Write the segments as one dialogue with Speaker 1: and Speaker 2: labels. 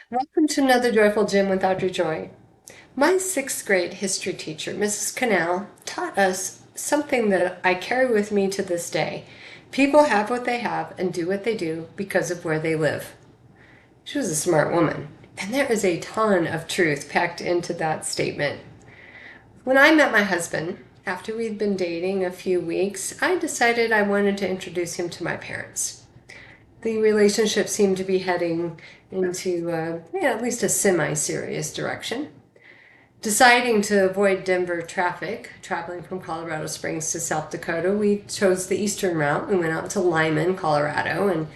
Speaker 1: Welcome to another Joyful Gym with Audrey Joy. My sixth grade history teacher, Mrs. Cannell, taught us something that I carry with me to this day. People have what they have and do what they do because of where they live. She was a smart woman, and there is a ton of truth packed into that statement. When I met my husband, after we'd been dating a few weeks, I decided I wanted to introduce him to my parents. The relationship seemed to be heading into at least a semi-serious direction. Deciding to avoid Denver traffic, traveling from Colorado Springs to South Dakota, we chose the eastern route and went out to Lyman, Colorado,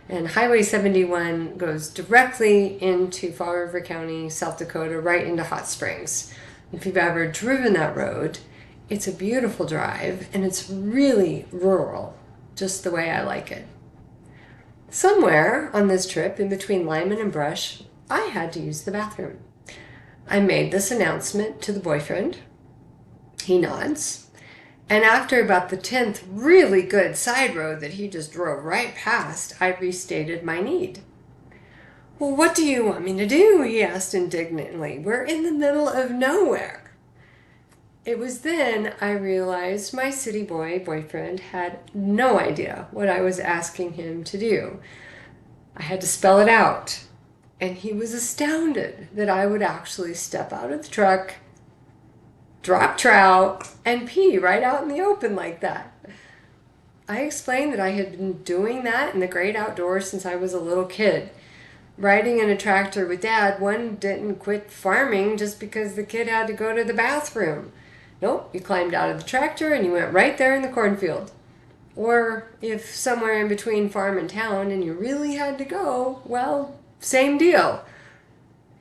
Speaker 1: and Highway 71 goes directly into Fall River County, South Dakota, right into Hot Springs. If you've ever driven that road, it's a beautiful drive and it's really rural, just the way I like it. Somewhere on this trip, in between Lyman and Brush, I had to use the bathroom. I made this announcement to the boyfriend. He nods. And after about the 10th really good side road that he just drove right past, I restated my need. "Well, what do you want me to do?" he asked indignantly. "We're in the middle of nowhere." It was then I realized my city boy boyfriend had no idea what I was asking him to do. I had to spell it out, and he was astounded that I would actually step out of the truck, drop trout, and pee right out in the open like that. I explained that I had been doing that in the great outdoors since I was a little kid. Riding in a tractor with Dad, one didn't quit farming just because the kid had to go to the bathroom. Nope, you climbed out of the tractor and you went right there in the cornfield. Or if somewhere in between farm and town and you really had to go, well, same deal.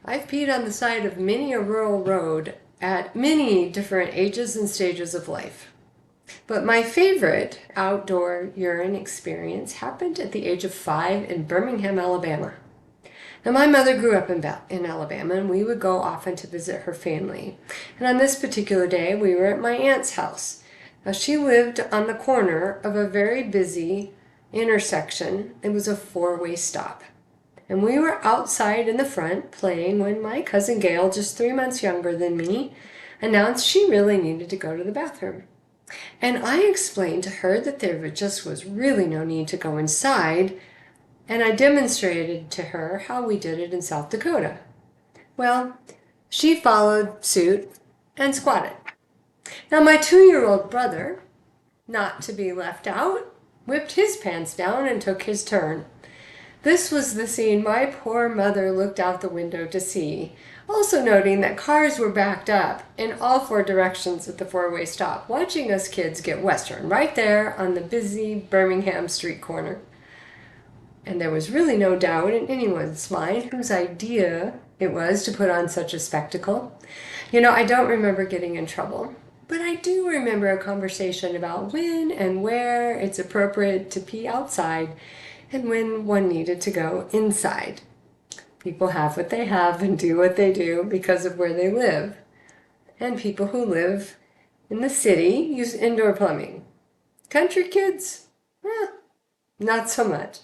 Speaker 1: I've peed on the side of many a rural road at many different ages and stages of life. But my favorite outdoor urine experience happened at the age of 5 in Birmingham, Alabama. Now, my mother grew up in Alabama, and we would go often to visit her family. And on this particular day, we were at my aunt's house. Now, she lived on the corner of a very busy intersection. It was a four-way stop. And we were outside in the front playing when my cousin Gail, just 3 months younger than me, announced she really needed to go to the bathroom. And I explained to her that there just was really no need to go inside, and I demonstrated to her how we did it in South Dakota. Well, she followed suit and squatted. Now, my 2-year-old brother, not to be left out, whipped his pants down and took his turn. This was the scene my poor mother looked out the window to see, also noting that cars were backed up in all 4 directions at the four-way stop, watching us kids get Western right there on the busy Birmingham street corner. And there was really no doubt in anyone's mind whose idea it was to put on such a spectacle. I don't remember getting in trouble, but I do remember a conversation about when and where it's appropriate to pee outside and when one needed to go inside. People have what they have and do what they do because of where they live. And people who live in the city use indoor plumbing. Country kids? Not so much.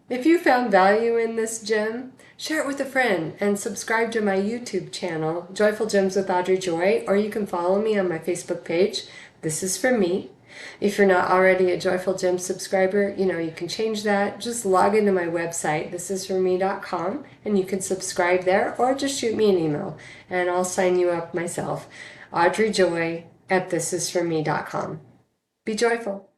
Speaker 1: If you found value in this gem, share it with a friend and subscribe to my YouTube channel, Joyful Gems with Audrey Joy, or you can follow me on my Facebook page. This is for me. If you're not already a Joyful Gems subscriber, you can change that. Just log into my website, thisisforme.com, and you can subscribe there or just shoot me an email and I'll sign you up myself. Audrey Joy at thisisforme.com. Be joyful.